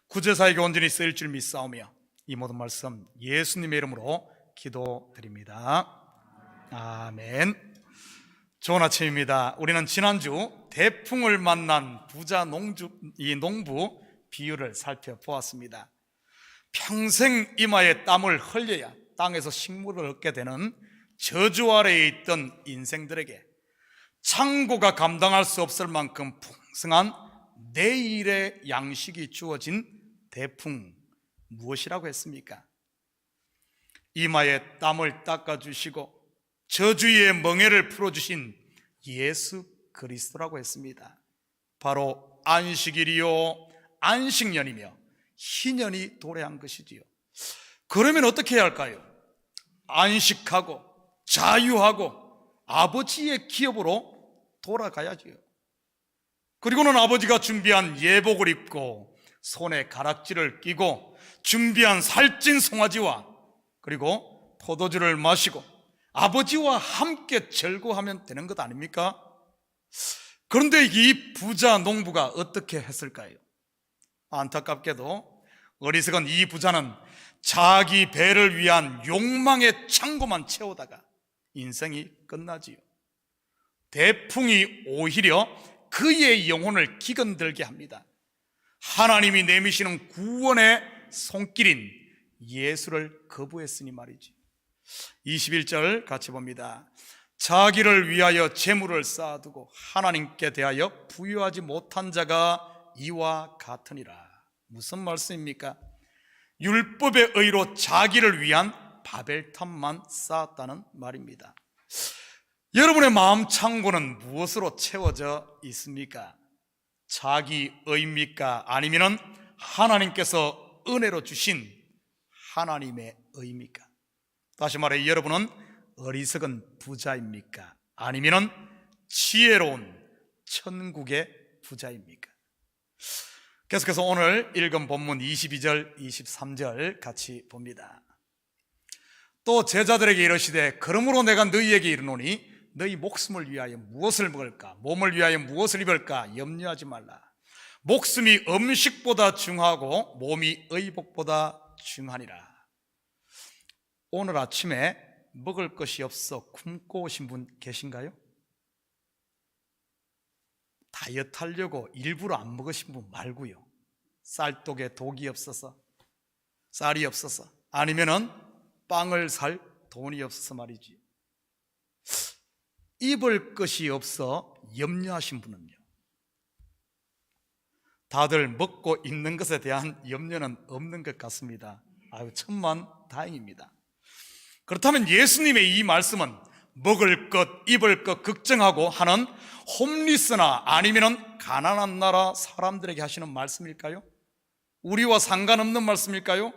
구제사에게 온전히 쓰일 줄 믿사오며 이 모든 말씀 예수님의 이름으로 기도드립니다. 아멘. 좋은 아침입니다. 우리는 지난주 대풍을 만난 부자 농부 비유를 살펴보았습니다. 평생 이마에 땀을 흘려야 땅에서 식물을 얻게 되는 저주 아래에 있던 인생들에게 창고가 감당할 수 없을 만큼 풍성한 내일의 양식이 주어진 대풍, 무엇이라고 했습니까? 이마에 땀을 닦아주시고 저주의 멍에를 풀어주신 예수 그리스도라고 했습니다. 바로 안식일이요 안식년이며 희년이 도래한 것이지요. 그러면 어떻게 해야 할까요? 안식하고 자유하고 아버지의 기업으로 돌아가야지요. 그리고는 아버지가 준비한 예복을 입고 손에 가락지를 끼고 준비한 살찐 송아지와 그리고 포도주를 마시고 아버지와 함께 절구하면 되는 것 아닙니까? 그런데 이 부자 농부가 어떻게 했을까요? 안타깝게도 어리석은 이 부자는 자기 배를 위한 욕망의 창고만 채우다가 인생이 끝나지요. 대풍이 오히려 그의 영혼을 기건들게 합니다. 하나님이 내미시는 구원의 손길인 예수를 거부했으니 말이지. 21절 같이 봅니다. 자기를 위하여 재물을 쌓아두고 하나님께 대하여 부유하지 못한 자가 이와 같으니라. 무슨 말씀입니까? 율법의 의로 자기를 위한 바벨탑만 쌓았다는 말입니다. 여러분의 마음 창고는 무엇으로 채워져 있습니까? 자기 의입니까? 아니면 하나님께서 은혜로 주신 하나님의 의입니까? 다시 말해 여러분은 어리석은 부자입니까? 아니면 지혜로운 천국의 부자입니까? 계속해서 오늘 읽은 본문 22절, 23절 같이 봅니다. 또 제자들에게 이르시되 그러므로 내가 너희에게 이르노니 너희 목숨을 위하여 무엇을 먹을까? 몸을 위하여 무엇을 입을까? 염려하지 말라. 목숨이 음식보다 중하고 몸이 의복보다 중하니라. 오늘 아침에 먹을 것이 없어 굶고 오신 분 계신가요? 다이어트 하려고 일부러 안 먹으신 분 말고요. 쌀독에 독이 없어서, 쌀이 없어서, 아니면은 빵을 살 돈이 없어서 말이지. 입을 것이 없어 염려하신 분은요. 다들 먹고 입는 것에 대한 염려는 없는 것 같습니다. 아유, 천만 다행입니다. 그렇다면 예수님의 이 말씀은 먹을 것, 입을 것 걱정하고 하는 홈리스나 아니면 가난한 나라 사람들에게 하시는 말씀일까요? 우리와 상관없는 말씀일까요?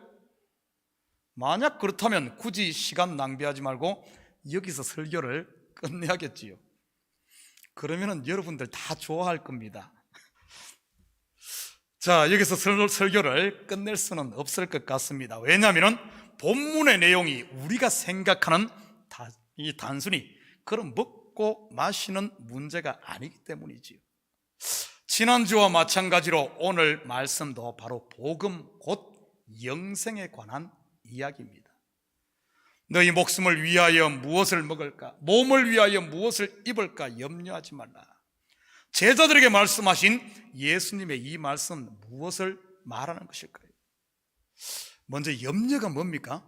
만약 그렇다면 굳이 시간 낭비하지 말고 여기서 설교를 끝내야겠지요. 그러면은 여러분들 다 좋아할 겁니다. 자, 여기서 설교를 끝낼 수는 없을 것 같습니다. 왜냐하면 본문의 내용이 우리가 생각하는 이 단순히 그런 먹고 마시는 문제가 아니기 때문이지요. 지난주와 마찬가지로 오늘 말씀도 바로 복음 곧 영생에 관한 이야기입니다. 너희 목숨을 위하여 무엇을 먹을까? 몸을 위하여 무엇을 입을까? 염려하지 말라. 제자들에게 말씀하신 예수님의 이 말씀 무엇을 말하는 것일까요? 먼저 염려가 뭡니까?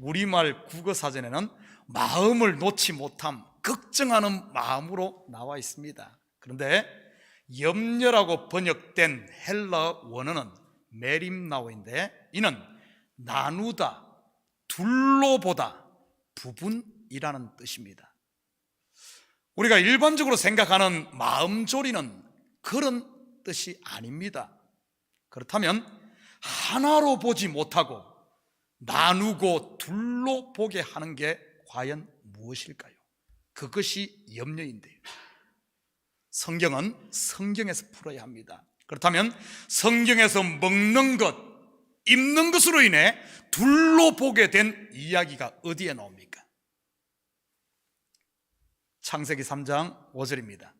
우리말 국어사전에는 마음을 놓지 못함, 걱정하는 마음으로 나와 있습니다. 그런데 염려라고 번역된 헬러 원어는 메림나오인데 이는 나누다, 둘로 보다, 부분이라는 뜻입니다. 우리가 일반적으로 생각하는 마음 졸이는 그런 뜻이 아닙니다. 그렇다면 하나로 보지 못하고 나누고 둘로 보게 하는 게 과연 무엇일까요? 그것이 염려인데요. 성경은 성경에서 풀어야 합니다. 그렇다면 성경에서 먹는 것, 입는 것으로 인해 둘로 보게 된 이야기가 어디에 나옵니까? 창세기 3장 5절입니다.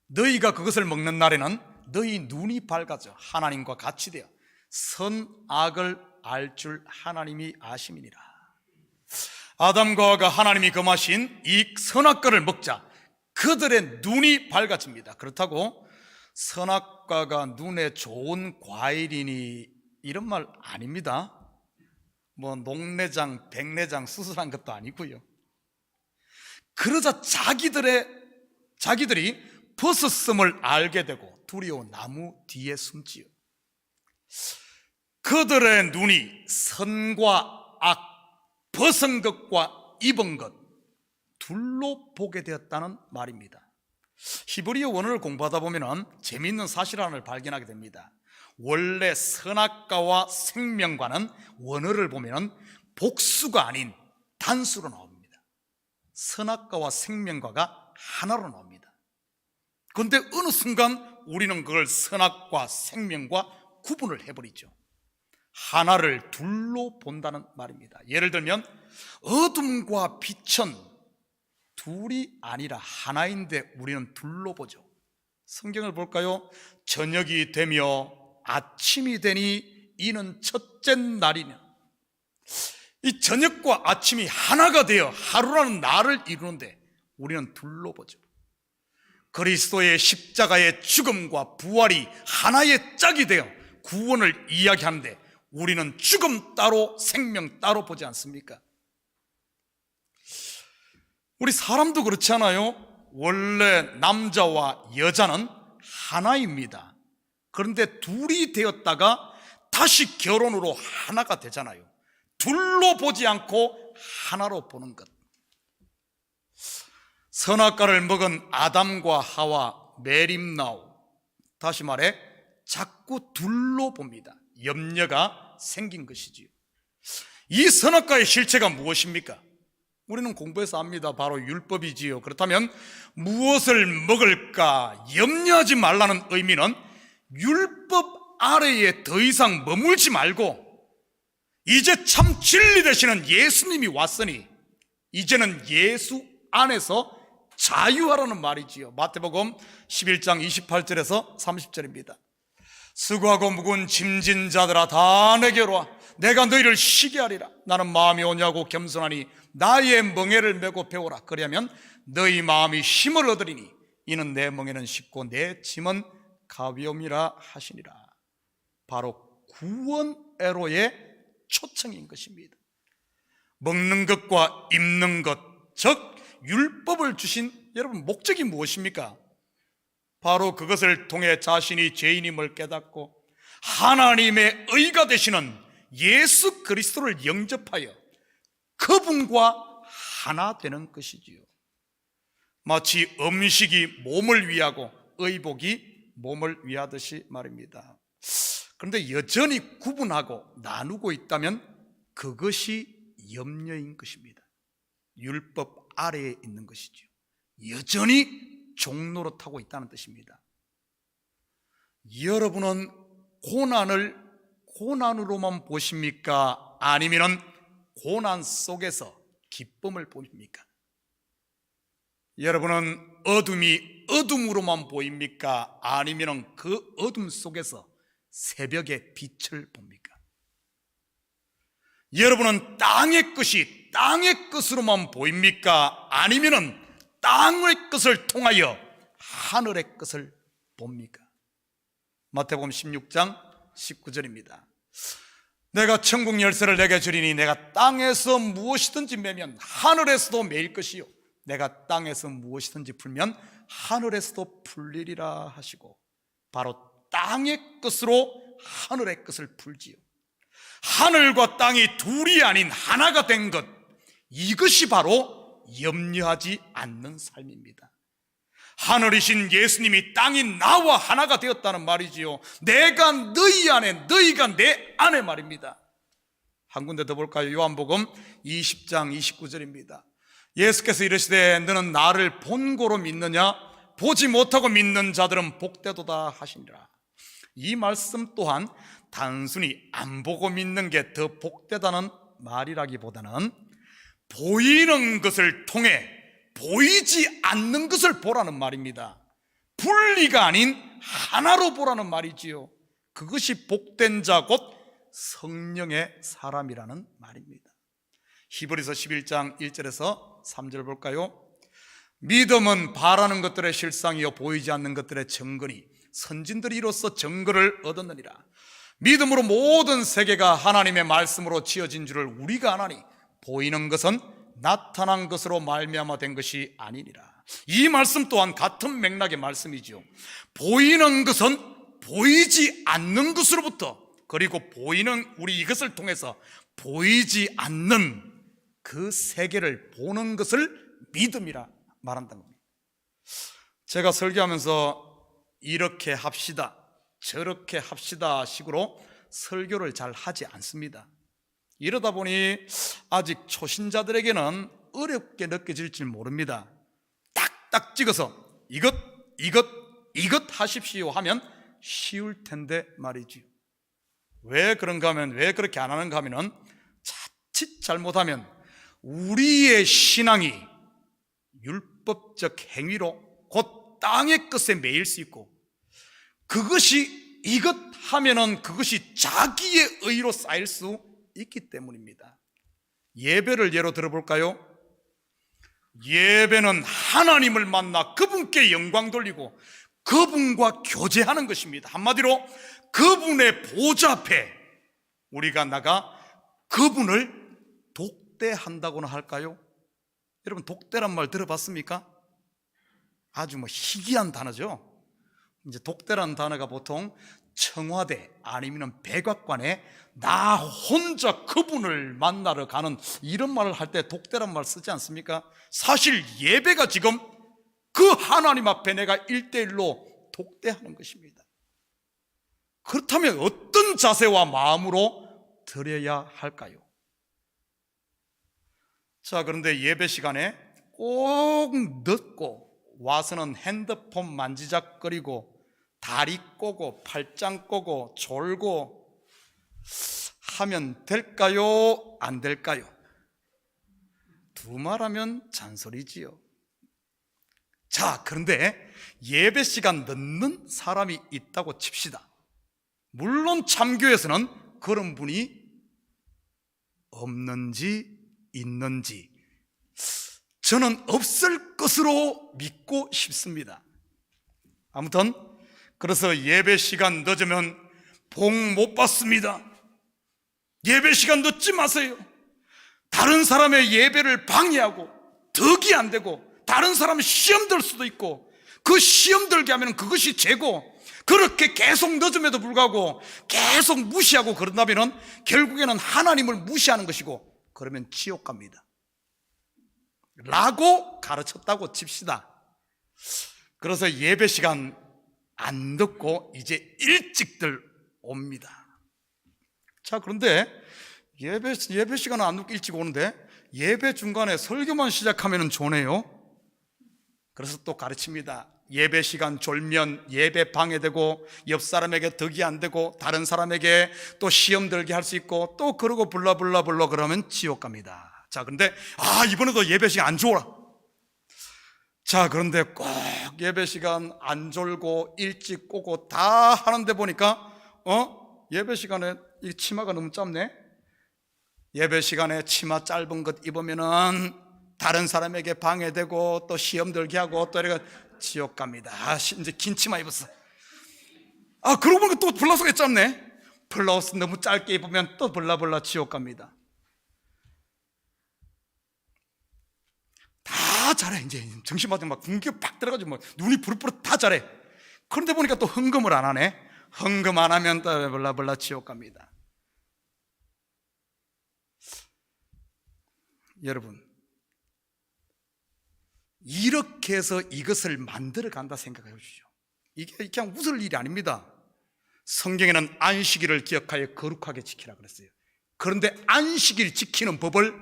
너희가 그것을 먹는 날에는 너희 눈이 밝아져 하나님과 같이 되어 선악을 알 줄 하나님이 아심이니라. 아담과 하와가 하나님이 금하신 이 선악과를 먹자 그들의 눈이 밝아집니다. 그렇다고 선악과가 눈에 좋은 과일이니 이런 말 아닙니다. 뭐 녹내장, 백내장 수술한 것도 아니고요. 그러자 자기들이 벗었음을 알게 되고 두려워 나무 뒤에 숨지요. 그들의 눈이 선과 악, 벗은 것과 입은 것 둘로 보게 되었다는 말입니다. 히브리어 원어를 공부하다 보면 재미있는 사실 하나를 발견하게 됩니다. 원래 선악과와 생명과는 원어를 보면 복수가 아닌 단수로 나옵니다. 선악과와 생명과가 하나로 나옵니다. 그런데 어느 순간 우리는 그걸 선악과 생명과 구분을 해버리죠. 하나를 둘로 본다는 말입니다. 예를 들면 어둠과 빛은 둘이 아니라 하나인데 우리는 둘로 보죠. 성경을 볼까요? 저녁이 되며 아침이 되니 이는 첫째 날이냐. 이 저녁과 아침이 하나가 되어 하루라는 날을 이루는데 우리는 둘로 보죠. 그리스도의 십자가의 죽음과 부활이 하나의 짝이 되어 구원을 이야기하는데 우리는 죽음 따로 생명 따로 보지 않습니까? 우리 사람도 그렇지 않아요? 원래 남자와 여자는 하나입니다. 그런데 둘이 되었다가 다시 결혼으로 하나가 되잖아요. 둘로 보지 않고 하나로 보는 것. 선악과를 먹은 아담과 하와 메림나우, 다시 말해 자꾸 둘로 봅니다. 염려가 생긴 것이지요. 이 선악과의 실체가 무엇입니까? 우리는 공부해서 압니다. 바로 율법이지요. 그렇다면 무엇을 먹을까 염려하지 말라는 의미는 율법 아래에 더 이상 머물지 말고 이제 참 진리 되시는 예수님이 왔으니 이제는 예수 안에서 자유하라는 말이지요. 마태복음 11장 28절에서 30절입니다. 수고하고 무거운 짐진 자들아 다 내게로 와 내가 너희를 쉬게 하리라. 나는 마음이 온유하고 겸손하니 나의 멍에를 메고 배우라. 그리하면 너희 마음이 힘을 얻으리니 이는 내 멍에는 쉽고 내 짐은 가벼움이라 하시니라. 바로 구원애로의 초청인 것입니다. 먹는 것과 입는 것, 즉 율법을 주신 여러분 목적이 무엇입니까? 바로 그것을 통해 자신이 죄인임을 깨닫고 하나님의 의가 되시는 예수 그리스도를 영접하여 그분과 하나 되는 것이지요. 마치 음식이 몸을 위하고 의복이 몸을 위하듯이 말입니다. 그런데 여전히 구분하고 나누고 있다면 그것이 염려인 것입니다. 율법 아래에 있는 것이죠. 여전히 종로로 타고 있다는 뜻입니다. 여러분은 고난을 고난으로만 보십니까? 아니면 고난 속에서 기쁨을 보십니까? 여러분은 어둠이 어둠으로만 보입니까? 아니면 그 어둠 속에서 새벽의 빛을 봅니까? 여러분은 땅의 것이 땅의 것으로만 보입니까? 아니면 땅의 것을 통하여 하늘의 것을 봅니까? 마태복음 16장 19절입니다. 내가 천국 열쇠를 내게 주리니 내가 땅에서 무엇이든지 매면 하늘에서도 매일 것이요 내가 땅에서 무엇이든지 풀면 하늘에서도 풀리리라 하시고 바로 땅의 것으로 하늘의 것을 풀지요. 하늘과 땅이 둘이 아닌 하나가 된 것, 이것이 바로 염려하지 않는 삶입니다. 하늘이신 예수님이 땅이 나와 하나가 되었다는 말이지요. 내가 너희 안에 너희가 내 안에 말입니다. 한 군데 더 볼까요? 요한복음 20장 29절입니다. 예수께서 이르시되 너는 나를 본고로 믿느냐? 보지 못하고 믿는 자들은 복되도다 하시니라. 이 말씀 또한 단순히 안 보고 믿는 게 더 복되다는 말이라기보다는 보이는 것을 통해 보이지 않는 것을 보라는 말입니다. 분리가 아닌 하나로 보라는 말이지요. 그것이 복된 자 곧 성령의 사람이라는 말입니다. 히브리서 11장 1절에서 3절 볼까요? 믿음은 바라는 것들의 실상이요 보이지 않는 것들의 증거니 선진들이 이로써 증거를 얻었느니라. 믿음으로 모든 세계가 하나님의 말씀으로 지어진 줄을 우리가 아나니 보이는 것은 나타난 것으로 말미암아 된 것이 아니니라. 이 말씀 또한 같은 맥락의 말씀이죠. 보이는 것은 보이지 않는 것으로부터, 그리고 보이는 우리 이것을 통해서 보이지 않는 그 세계를 보는 것을 믿음이라 말한다는 겁니다. 제가 설교하면서 이렇게 합시다, 저렇게 합시다 식으로 설교를 잘 하지 않습니다. 이러다 보니 아직 초신자들에게는 어렵게 느껴질지 모릅니다. 딱딱 찍어서 이것 하십시오 하면 쉬울 텐데 말이지요. 왜 그런가 하면, 왜 그렇게 안 하는가 하면은 자칫 잘못하면 우리의 신앙이 율법적 행위로 곧 땅의 것에 매일 수 있고, 그것이 이것 하면은 그것이 자기의 의로 쌓일 수 있기 때문입니다. 예배를 예로 들어볼까요? 예배는 하나님을 만나 그분께 영광 돌리고 그분과 교제하는 것입니다. 한마디로 그분의 보좌 앞에 우리가 나가 그분을 독대한다고나 할까요? 여러분, 독대란 말 들어봤습니까? 아주 희귀한 단어죠. 이제 독대라는 단어가 보통 청와대 아니면 백악관에 나 혼자 그분을 만나러 가는 이런 말을 할 때 독대란 말 쓰지 않습니까? 사실 예배가 지금 그 하나님 앞에 내가 1대1로 독대하는 것입니다. 그렇다면 어떤 자세와 마음으로 드려야 할까요? 자, 그런데 예배 시간에 꼭 늦고 와서는 핸드폰 만지작거리고 다리 꼬고 팔짱 꼬고 졸고 하면 될까요? 안 될까요? 두 말하면 잔소리지요. 자, 그런데 예배 시간 늦는 사람이 있다고 칩시다. 물론 참교에서는 그런 분이 없는지 있는지 저는 없을 것으로 믿고 싶습니다. 아무튼 그래서 예배 시간 늦으면 복 못 받습니다. 예배 시간 늦지 마세요. 다른 사람의 예배를 방해하고 덕이 안 되고 다른 사람 시험 들 수도 있고, 그 시험 들게 하면 그것이 죄고, 그렇게 계속 늦음에도 불구하고 계속 무시하고 그런다면 결국에는 하나님을 무시하는 것이고, 그러면 지옥 갑니다 라고 가르쳤다고 칩시다. 그래서 예배 시간 안 듣고 이제 일찍들 옵니다. 자, 그런데 예배 시간은 안 듣고 일찍 오는데 예배 중간에 설교만 시작하면 좋네요. 그래서 또 가르칩니다. 예배 시간 졸면 예배 방해되고 옆 사람에게 덕이 안 되고 다른 사람에게 또 시험 들게 할 수 있고, 또 그러고 불러 그러면 지옥 갑니다. 자, 그런데 이번에도 예배 시간 안 좋아라. 자, 그런데 꼭 예배 시간 안 졸고 일찍 오고 다 하는데 보니까 예배 시간에 이 치마가 너무 짧네. 예배 시간에 치마 짧은 것 입으면은 다른 사람에게 방해되고 또 시험 들게 하고 또 이래가 지옥 갑니다. 이제 긴 치마 입었어. 그러고 보니까 또 블라우스가 짧네. 블라우스 너무 짧게 입으면 또 블라블라 지옥 갑니다. 다 잘해. 이제 정신 맞으면 막 군기가 팍 들어가지고 눈이 부릅부릅 다 잘해. 그런데 보니까 또 헌금을 안 하네. 헌금 안 하면 또 블라블라 지옥 갑니다. 여러분, 이렇게 해서 이것을 만들어 간다 생각해 보시죠. 이게 그냥 웃을 일이 아닙니다. 성경에는 안식일을 기억하여 거룩하게 지키라 그랬어요. 그런데 안식일 지키는 법을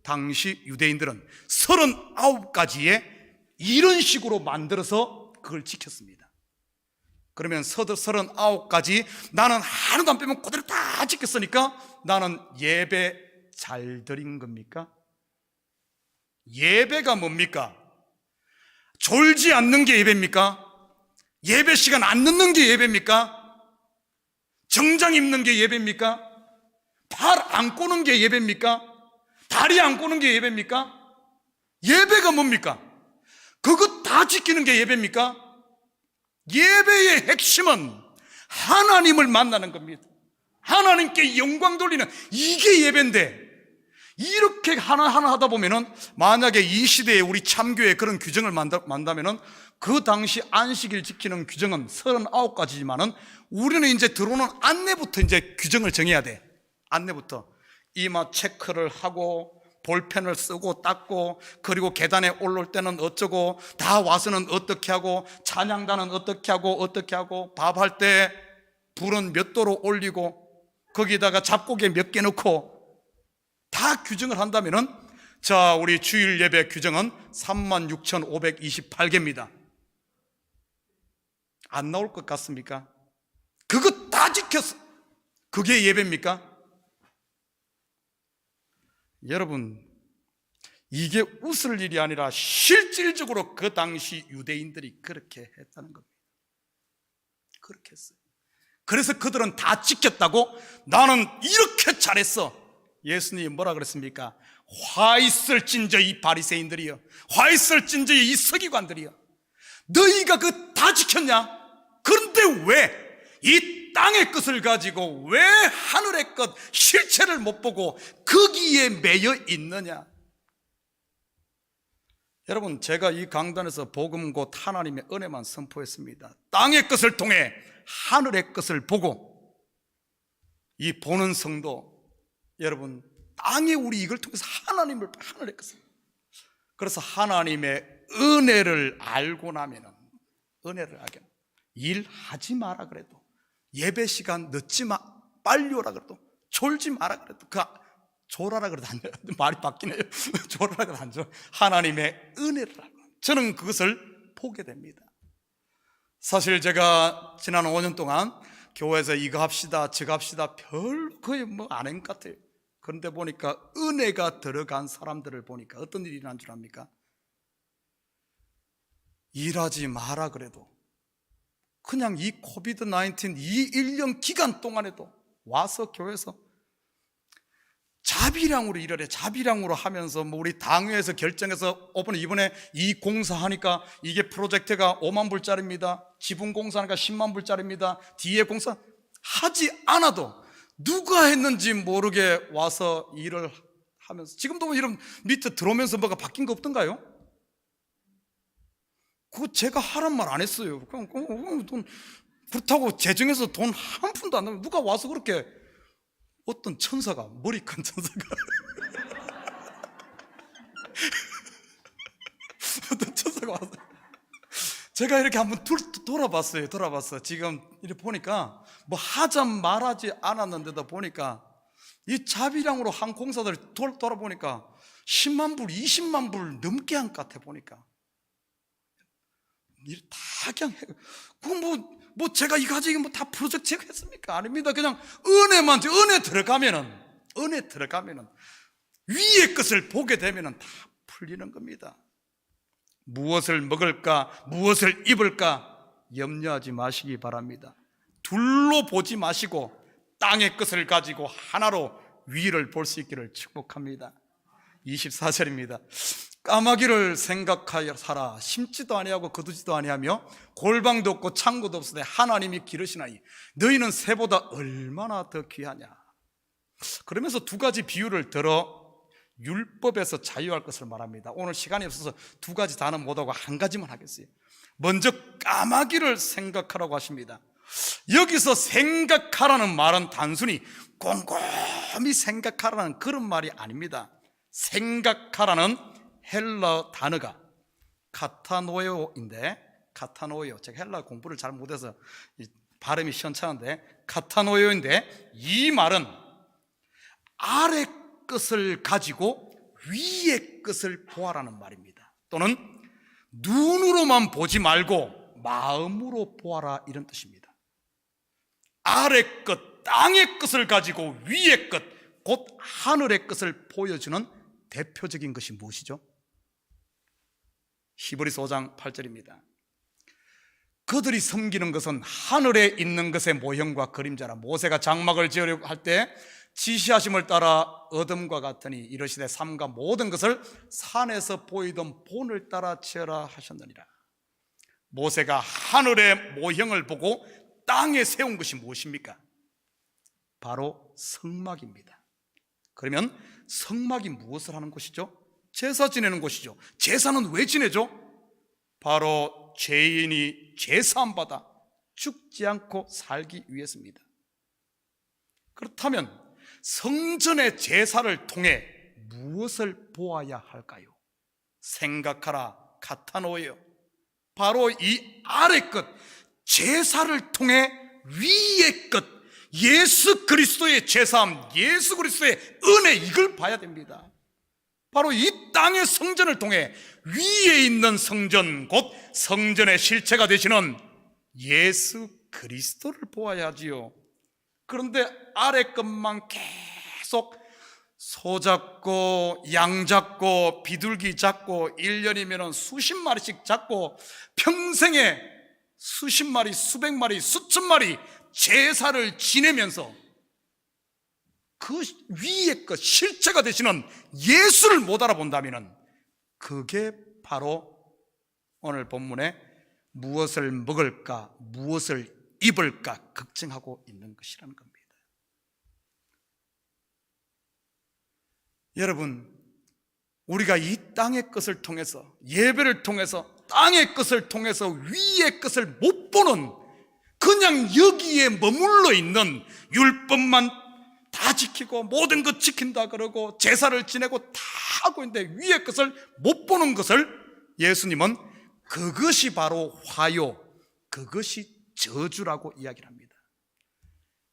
당시 유대인들은 39가지에 이런 식으로 만들어서 그걸 지켰습니다. 그러면 39가지 나는 하나도 안 빼면 그대로 다 지켰으니까 나는 예배 잘 드린 겁니까? 예배가 뭡니까? 졸지 않는 게 예배입니까? 예배 시간 안 늦는 게 예배입니까? 정장 입는 게 예배입니까? 팔 안 꼬는 게 예배입니까? 다리 안 꼬는 게 예배입니까? 예배가 뭡니까? 그것 다 지키는 게 예배입니까? 예배의 핵심은 하나님을 만나는 겁니다. 하나님께 영광 돌리는 이게 예배인데, 이렇게 하나하나 하다 보면은 만약에 이 시대에 우리 참교회 그런 규정을 만다면은 그 당시 안식일 지키는 규정은 39가지지만은 우리는 이제 들어오는 안내부터 이제 규정을 정해야 돼. 안내부터 이마 체크를 하고 볼펜을 쓰고 닦고, 그리고 계단에 올라올 때는 어쩌고, 다 와서는 어떻게 하고, 찬양단은 어떻게 하고 밥할 때 불은 몇 도로 올리고, 거기다가 잡고개 몇 개 넣고 다 규정을 한다면은, 자, 우리 주일 예배 규정은 36,528개입니다. 안 나올 것 같습니까? 그거 다 지켰어. 그게 예배입니까? 여러분, 이게 웃을 일이 아니라 실질적으로 그 당시 유대인들이 그렇게 했다는 겁니다. 그렇게 했어요. 그래서 그들은 다 지켰다고, 나는 이렇게 잘했어. 예수님이 뭐라 그랬습니까? 화 있을진저 이 바리새인들이여, 화 있을진저 이 서기관들이여, 너희가 그 다 지켰냐? 그런데 왜 이 땅의 것을 가지고 왜 하늘의 것 실체를 못 보고 거기에 매여 있느냐? 여러분, 제가 이 강단에서 복음 곧 하나님의 은혜만 선포했습니다. 땅의 것을 통해 하늘의 것을 보고, 이 보는 성도 여러분, 땅에 우리 이걸 통해서 하나님의 것을, 그래서 하나님의 은혜를 알고 나면은, 은혜를 알게, 일하지 마라 그래도, 예배 시간 늦지 마, 빨리 오라 그래도, 졸지 마라 그래도, 졸아라 그래도 안 돼요. 말이 바뀌네요. 졸아라 그래도 안 좋아. 하나님의 은혜를 알고, 저는 그것을 보게 됩니다. 사실 제가 지난 5년 동안 교회에서 이거 합시다 저거 합시다 별 거의 뭐 안 한 것 같아요. 그런데 보니까 은혜가 들어간 사람들을 보니까 어떤 일이 일어난 줄 압니까? 일하지 마라 그래도 그냥 이 코비드-19 이 1년 기간 동안에도 와서 교회에서 자비량으로 일을 해. 자비량으로 하면서 뭐 우리 당회에서 결정해서 이번에 이 공사하니까 이게 프로젝트가 5만 불짜리입니다. 지분 공사하니까 10만 불짜리입니다. 뒤에 공사 하지 않아도 누가 했는지 모르게 와서 일을 하면서, 지금도 이런 밑에 들어오면서 뭐가 바뀐 거 없던가요? 그거 제가 하란 말 안 했어요. 그냥 돈 그렇다고 재정에서 돈 한 푼도 안 나면 누가 와서 그렇게, 어떤 천사가, 머리 큰 천사가 어떤 천사가 와서 제가 이렇게 한번 돌아봤어요. 지금 이렇게 보니까 뭐 하자 말하지 않았는데도 보니까 이 자비량으로 한 공사들이 돌아보니까 10만 불, 20만 불 넘게 한 것 같아. 보니까 다 그냥 뭐 제가 이거 가지고 뭐 다 프로젝트 제가 했습니까? 아닙니다. 그냥 은혜 들어가면은 위의 것을 보게 되면은 다 풀리는 겁니다. 무엇을 먹을까, 무엇을 입을까 염려하지 마시기 바랍니다. 둘로 보지 마시고 땅의 것을 가지고 하나로 위를 볼 수 있기를 축복합니다. 24절입니다. 까마귀를 생각하여 살아 심지도 아니하고 거두지도 아니하며 골방도 없고 창고도 없으되 하나님이 기르시나니 너희는 새보다 얼마나 더 귀하냐. 그러면서 두 가지 비유를 들어 율법에서 자유할 것을 말합니다. 오늘 시간이 없어서 두 가지 다는 못하고 한 가지만 하겠어요. 먼저 까마귀를 생각하라고 하십니다. 여기서 생각하라는 말은 단순히 꼼꼼히 생각하라는 그런 말이 아닙니다. 생각하라는 헬라 단어가 카타노에오인데, 카타노에오, 제가 헬라 공부를 잘 못해서 발음이 시원찮은데 카타노에오인데, 이 말은 아래 것을 가지고 위의 것을 보아라는 말입니다. 또는 눈으로만 보지 말고 마음으로 보아라, 이런 뜻입니다. 아래 것, 땅의 것을 가지고 위의 것, 곧 하늘의 것을 보여주는 대표적인 것이 무엇이죠? 히브리서 5장 8절입니다. 그들이 섬기는 것은 하늘에 있는 것의 모형과 그림자라. 모세가 장막을 지으려고 할 때 지시하심을 따라 어둠과 같으니 이르시되 삼가 모든 것을 산에서 보이던 본을 따라 지으라 하셨느니라. 모세가 하늘의 모형을 보고 땅에 세운 것이 무엇입니까? 바로 성막입니다. 그러면 성막이 무엇을 하는 곳이죠? 제사 지내는 곳이죠. 제사는 왜 지내죠? 바로 죄인이 죄사함 받아 죽지 않고 살기 위해서입니다. 그렇다면 성전의 제사를 통해 무엇을 보아야 할까요? 생각하라 카타노예요. 바로 이 아래 것, 제사를 통해 위의 것, 예수 그리스도의 제사함, 예수 그리스도의 은혜, 이걸 봐야 됩니다. 바로 이 땅의 성전을 통해 위에 있는 성전, 곧 성전의 실체가 되시는 예수 그리스도를 보아야지요. 그런데 아래 것만 계속 소 잡고 양 잡고 비둘기 잡고 1년이면 수십 마리씩 잡고 평생에 수십 마리, 수백 마리, 수천 마리 제사를 지내면서 그 위에 것, 실체가 되시는 예수를 못 알아본다면 그게 바로 오늘 본문에 무엇을 먹을까, 무엇을 입을까 걱정하고 있는 것이라는 겁니다. 여러분, 우리가 이 땅의 것을 통해서, 예배를 통해서, 땅의 것을 통해서 위의 것을 못 보는, 그냥 여기에 머물러 있는, 율법만 다 지키고 모든 것 지킨다 그러고 제사를 지내고 다 하고 있는데 위의 것을 못 보는 것을 예수님은 그것이 바로 화요, 그것이 저주라고 이야기를 합니다.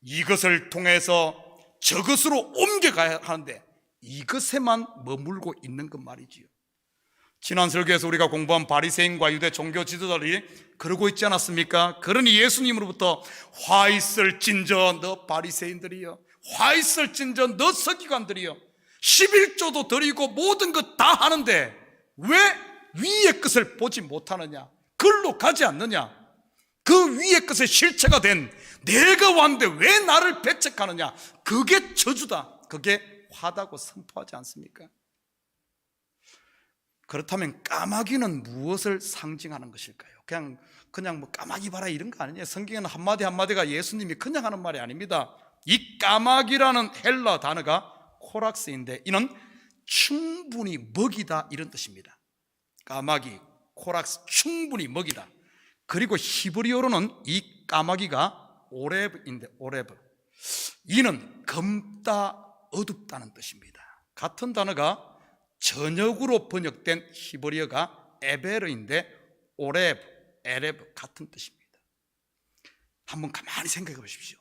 이것을 통해서 저것으로 옮겨가야 하는데 이것에만 머물고 있는 것 말이지요. 지난 설교에서 우리가 공부한 바리새인과 유대 종교 지도자들이 그러고 있지 않았습니까? 그러니 예수님으로부터 화 있을진저 너 바리새인들이여, 화 있을진저 너 서기관들이여, 11조도 드리고 모든 것 다 하는데 왜 위의 것을 보지 못하느냐, 글로 가지 않느냐, 그 위의 것의 실체가 된 내가 왔는데 왜 나를 배척하느냐, 그게 저주다, 그게 화다고 선포하지 않습니까? 그렇다면 까마귀는 무엇을 상징하는 것일까요? 그냥 뭐 까마귀 봐라 이런 거 아니에요. 성경에는 한마디 한마디가 예수님이 그냥 하는 말이 아닙니다. 이 까마귀라는 헬라 단어가 코락스인데 이는 충분히 먹이다 이런 뜻입니다. 까마귀, 코락스, 충분히 먹이다. 그리고 히브리어로는 이 까마귀가 오레브인데, 오레브, 이는 검다 어둡다는 뜻입니다. 같은 단어가 저녁으로 번역된 히브리어가 에베르인데 오레브, 에레브 같은 뜻입니다. 한번 가만히 생각해 보십시오.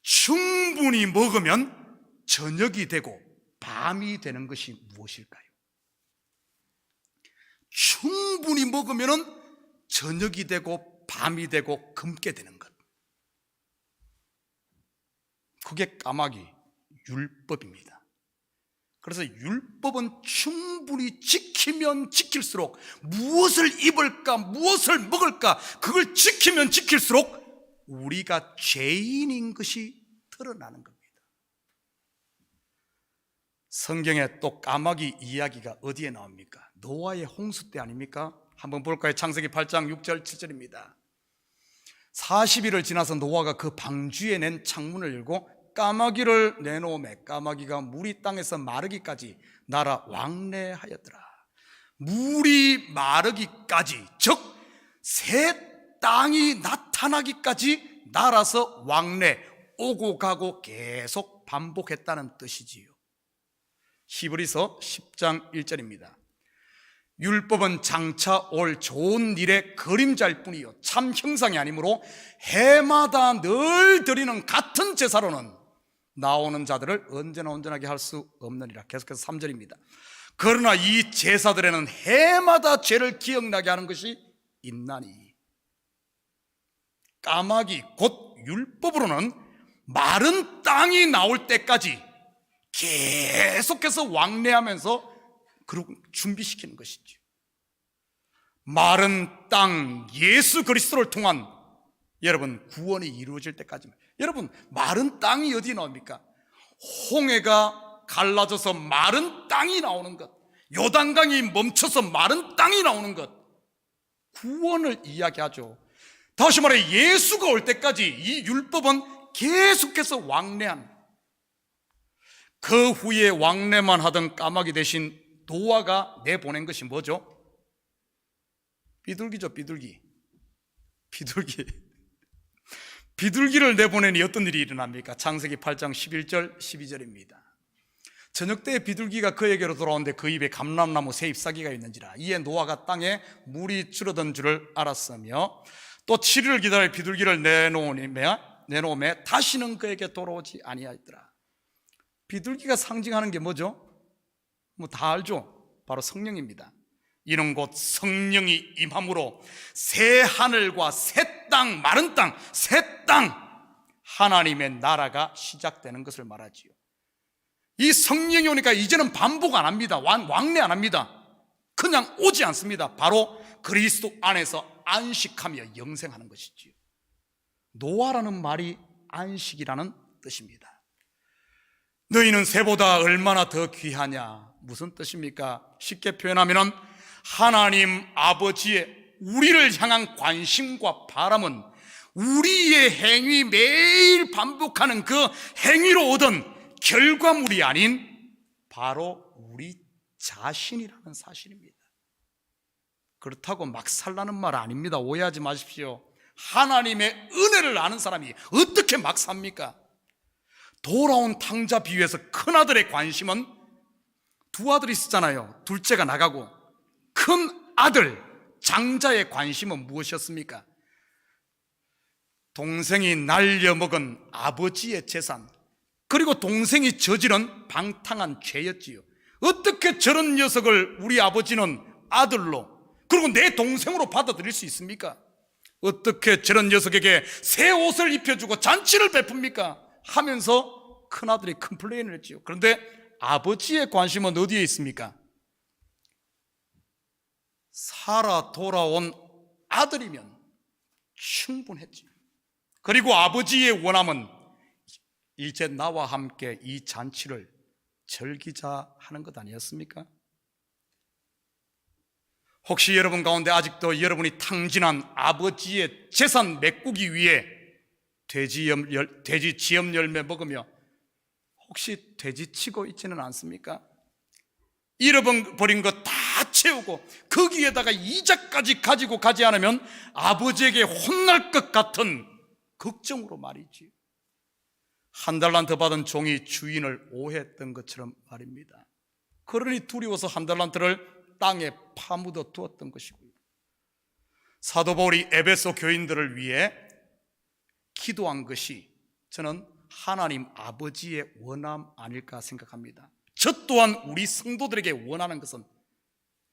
충분히 먹으면 저녁이 되고 밤이 되는 것이 무엇일까요? 충분히 먹으면 저녁이 되고 밤이 되고 검게 되는 것, 그게 까마귀 율법입니다. 그래서 율법은 충분히 지키면 지킬수록, 무엇을 입을까, 무엇을 먹을까, 그걸 지키면 지킬수록 우리가 죄인인 것이 드러나는 겁니다. 성경에 또 까마귀 이야기가 어디에 나옵니까? 노아의 홍수 때 아닙니까? 한번 볼까요? 창세기 8장 6절 7절입니다. 40일을 지나서 노아가 그 방주에 낸 창문을 열고 까마귀를 내놓음에 까마귀가 물이 땅에서 마르기까지 날아 왕래하였더라. 물이 마르기까지, 즉 새 땅이 나타나기까지 날아서 왕래, 오고 가고 계속 반복했다는 뜻이지요. 히브리서 10장 1절입니다. 율법은 장차 올 좋은 일의 그림자일 뿐이요 참 형상이 아니므로 해마다 늘 드리는 같은 제사로는 나오는 자들을 언제나 온전하게 할 수 없느니라. 계속해서 3절입니다. 그러나 이 제사들에는 해마다 죄를 기억나게 하는 것이 있나니, 까마귀 곧 율법으로는 마른 땅이 나올 때까지 계속해서 왕래하면서 준비시키는 것이죠. 마른 땅 예수 그리스도를 통한 여러분 구원이 이루어질 때까지. 여러분, 마른 땅이 어디 나옵니까? 홍해가 갈라져서 마른 땅이 나오는 것, 요단강이 멈춰서 마른 땅이 나오는 것, 구원을 이야기하죠. 다시 말해 예수가 올 때까지 이 율법은 계속해서 왕래한, 그 후에 왕래만 하던 까마귀 대신 노아가 내보낸 것이 뭐죠? 비둘기죠. 비둘기를 내보내니 어떤 일이 일어납니까? 창세기 8장 11절 12절입니다. 저녁 때 비둘기가 그에게로 돌아오는데 그 입에 감람나무 새 잎사귀가 있는지라. 이에 노아가 땅에 물이 줄어든 줄을 알았으며 또 7일을 기다려 비둘기를 내놓음에 다시는 그에게 돌아오지 아니하였더라. 비둘기가 상징하는 게 뭐죠? 뭐 다 알죠? 바로 성령입니다. 이는 곧 성령이 임함으로 새 하늘과 새 땅, 마른 땅, 새 땅, 하나님의 나라가 시작되는 것을 말하지요. 이 성령이 오니까 이제는 반복 안 합니다. 왕래 안 합니다. 그냥 오지 않습니다. 바로 그리스도 안에서 안식하며 영생하는 것이지요. 노아라는 말이 안식이라는 뜻입니다. 너희는 새보다 얼마나 더 귀하냐. 무슨 뜻입니까? 쉽게 표현하면 하나님 아버지의 우리를 향한 관심과 바람은 우리의 행위, 매일 반복하는 그 행위로 얻은 결과물이 아닌 바로 우리 자신이라는 사실입니다. 그렇다고 막 살라는 말 아닙니다. 오해하지 마십시오. 하나님의 은혜를 아는 사람이 어떻게 막 삽니까? 돌아온 탕자 비유에서 큰아들의 관심은, 두 아들이 있었잖아요. 둘째가 나가고 큰 아들 장자의 관심은 무엇이었습니까? 동생이 날려먹은 아버지의 재산, 그리고 동생이 저지른 방탕한 죄였지요. 어떻게 저런 녀석을 우리 아버지는 아들로, 그리고 내 동생으로 받아들일 수 있습니까? 어떻게 저런 녀석에게 새 옷을 입혀주고 잔치를 베풉니까? 하면서 큰아들이 컴플레인을 했지요. 그런데 아버지의 관심은 어디에 있습니까? 살아 돌아온 아들이면 충분했지요. 그리고 아버지의 원함은 이제 나와 함께 이 잔치를 즐기자 하는 것 아니었습니까? 혹시 여러분 가운데 아직도 여러분이 탕진한 아버지의 재산 메꾸기 위해 돼지 지엄 열매 먹으며 혹시 돼지치고 있지는 않습니까? 잃어버린 것 다 채우고 거기에다가 이자까지 가지고 가지 않으면 아버지에게 혼날 것 같은 걱정으로 말이지요. 한 달란트 받은 종이 주인을 오해했던 것처럼 말입니다. 그러니 두려워서 한 달란트를 땅에 파묻어 두었던 것이고요. 사도 바울이 에베소 교인들을 위해 기도한 것이 저는 하나님 아버지의 원함 아닐까 생각합니다. 저 또한 우리 성도들에게 원하는 것은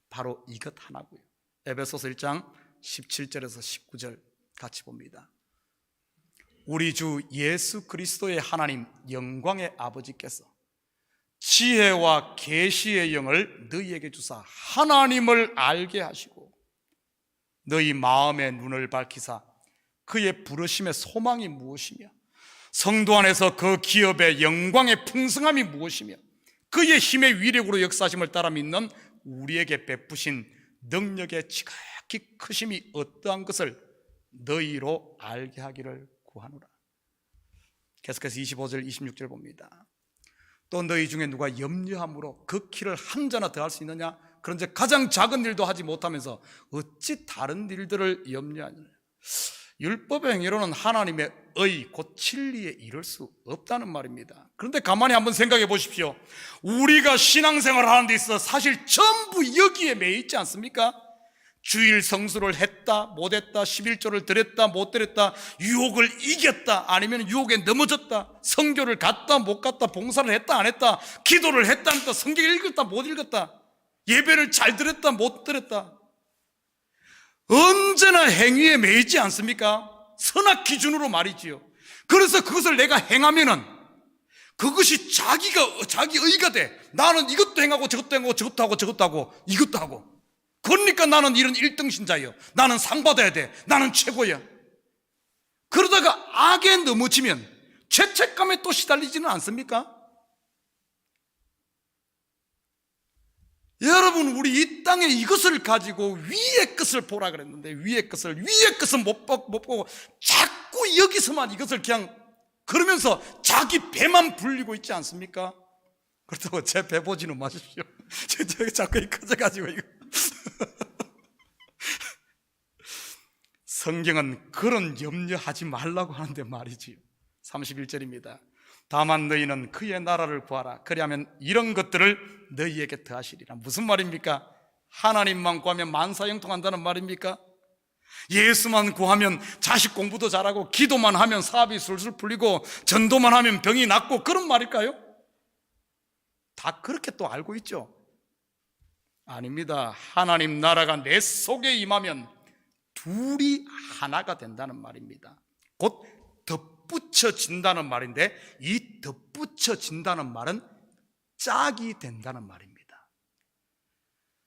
바로 이것 하나고요. 에베소서 1장 17절에서 19절 같이 봅니다. 우리 주 예수 그리스도의 하나님 영광의 아버지께서 지혜와 계시의 영을 너희에게 주사 하나님을 알게 하시고 너희 마음의 눈을 밝히사 그의 부르심의 소망이 무엇이며 성도 안에서 그 기업의 영광의 풍성함이 무엇이며 그의 힘의 위력으로 역사하심을 따라 믿는 우리에게 베푸신 능력의 지극히 크심이 어떠한 것을 너희로 알게 하기를 구하노라. 계속해서 25절 26절 봅니다. 또 너희 중에 누가 염려함으로 그 키를 한 자나 더할 수 있느냐? 그런즉 가장 작은 일도 하지 못하면서 어찌 다른 일들을 염려하느냐? 율법의 행위로는 하나님의 곧 진리에 이를 수 없다는 말입니다. 그런데 가만히 한번 생각해 보십시오. 우리가 신앙생활을 하는 데 있어서 사실 전부 여기에 매여 있지 않습니까? 주일 성수를 했다 못했다, 11조를 드렸다 못 드렸다, 유혹을 이겼다 아니면 유혹에 넘어졌다, 선교를 갔다 못 갔다, 봉사를 했다 안 했다, 기도를 했다 안 했다, 성경 읽었다 못 읽었다, 예배를 잘 들었다 못 들었다, 언제나 행위에 매이지 않습니까? 선악 기준으로 말이지요. 그래서 그것을 내가 행하면은 그것이 자기 의가 돼. 나는 이것도 행하고 저것도 행하고 저것도 하고 저것도 하고 이것도 하고. 그러니까 나는 이런 1등 신자예요. 나는 상 받아야 돼. 나는 최고야. 그러다가 악에 넘어지면 죄책감에 또 시달리지는 않습니까? 여러분, 우리 이 땅에 이것을 가지고 위의 것을 보라 그랬는데 위의 것은 못 보고 자꾸 여기서만 이것을 그냥 그러면서 자기 배만 불리고 있지 않습니까? 그렇다고 제 배 보지는 마십시오. 제가 자꾸 커져가지고 이거. 성경은 그런 염려하지 말라고 하는데 말이지요. 31절입니다. 다만 너희는 그의 나라를 구하라. 그리하면 이런 것들을 너희에게 더하시리라. 무슨 말입니까? 하나님만 구하면 만사형통한다는 말입니까? 예수만 구하면 자식 공부도 잘하고 기도만 하면 사업이 술술 풀리고 전도만 하면 병이 낫고 그런 말일까요? 다 그렇게 또 알고 있죠? 아닙니다. 하나님 나라가 내 속에 임하면 둘이 하나가 된다는 말입니다. 곧 덧붙여진다는 말인데 이 덧붙여진다는 말은 짝이 된다는 말입니다.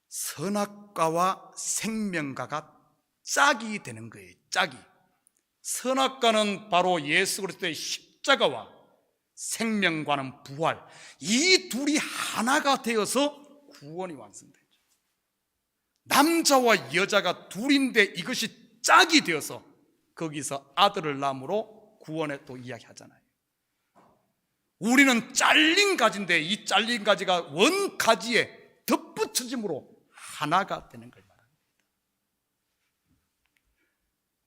선악과와 생명과가 짝이 되는 거예요. 짝이. 선악과는 바로 예수 그리스도의 십자가와 생명과는 부활, 이 둘이 하나가 되어서 구원이 완성되죠. 남자와 여자가 둘인데 이것이 짝이 되어서 거기서 아들을 낳음으로 구원에 또 이야기하잖아요. 우리는 잘린 가지인데 이 잘린 가지가 원 가지에 덧붙여짐으로 하나가 되는 걸 말합니다.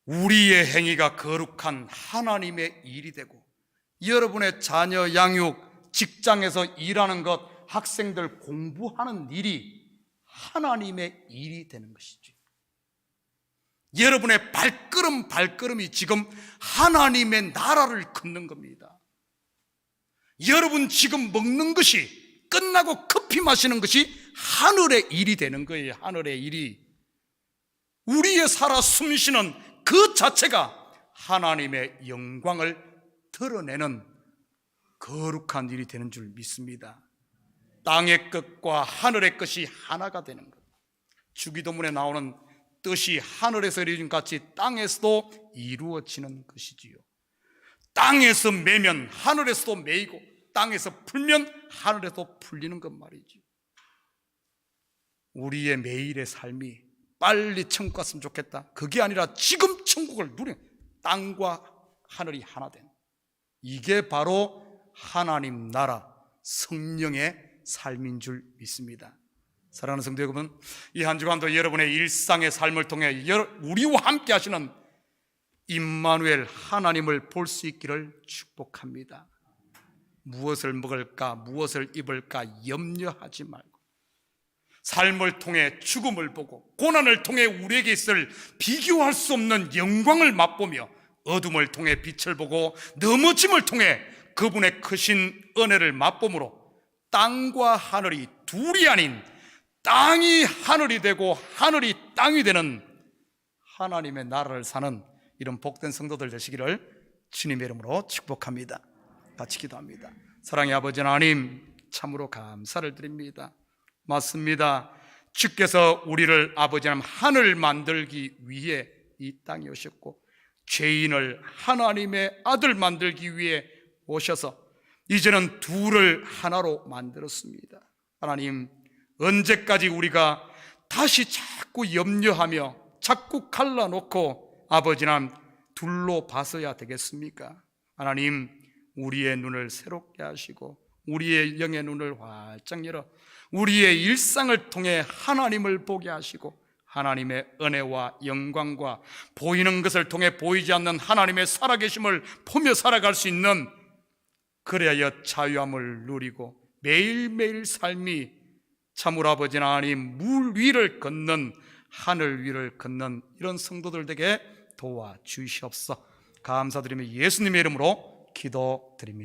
우리의 행위가 거룩한 하나님의 일이 되고 여러분의 자녀 양육, 직장에서 일하는 것, 학생들 공부하는 일이 하나님의 일이 되는 것이죠. 여러분의 발걸음이 지금 하나님의 나라를 걷는 겁니다. 여러분 지금 먹는 것이 끝나고 커피 마시는 것이 하늘의 일이 되는 거예요. 하늘의 일이. 우리의 살아 숨쉬는 그 자체가 하나님의 영광을 드러내는 거룩한 일이 되는 줄 믿습니다. 땅의 것과 하늘의 것이 하나가 되는 것. 주기도문에 나오는 뜻이 하늘에서 이루어진 같이 땅에서도 이루어지는 것이지요. 땅에서 매면 하늘에서도 매이고 땅에서 풀면 하늘에서 풀리는 것 말이지. 우리의 매일의 삶이 빨리 천국 갔으면 좋겠다. 그게 아니라 지금 천국을 누리는 땅과 하늘이 하나 된, 이게 바로 하나님 나라 성령의 삶인 줄 믿습니다. 사랑하는 성도 여러분, 이 한 주간도 여러분의 일상의 삶을 통해 우리와 함께 하시는 임마누엘 하나님을 볼 수 있기를 축복합니다. 무엇을 먹을까, 무엇을 입을까 염려하지 말고 삶을 통해 죽음을 보고 고난을 통해 우리에게 있을 비교할 수 없는 영광을 맛보며 어둠을 통해 빛을 보고 넘어짐을 통해 그분의 크신 은혜를 맛보므로 땅과 하늘이 둘이 아닌 땅이 하늘이 되고 하늘이 땅이 되는 하나님의 나라를 사는 이런 복된 성도들 되시기를 주님의 이름으로 축복합니다. 같이 기도합니다. 사랑의 아버지 하나님, 참으로 감사를 드립니다. 맞습니다. 주께서 우리를 아버지 하나님 하늘 만들기 위해 이 땅에 오셨고 죄인을 하나님의 아들 만들기 위해 오셔서 이제는 둘을 하나로 만들었습니다. 하나님, 언제까지 우리가 다시 자꾸 염려하며 자꾸 갈라놓고 아버지 하나님 둘로 봐서야 되겠습니까? 하나님, 우리의 눈을 새롭게 하시고 우리의 영의 눈을 활짝 열어 우리의 일상을 통해 하나님을 보게 하시고 하나님의 은혜와 영광과 보이는 것을 통해 보이지 않는 하나님의 살아계심을 보며 살아갈 수 있는, 그래야 자유함을 누리고 매일매일 삶이 참으로 아버지 하나님 물 위를 걷는, 하늘 위를 걷는 이런 성도들 되게 도와주시옵소서. 감사드리며 예수님의 이름으로 기도드립니다.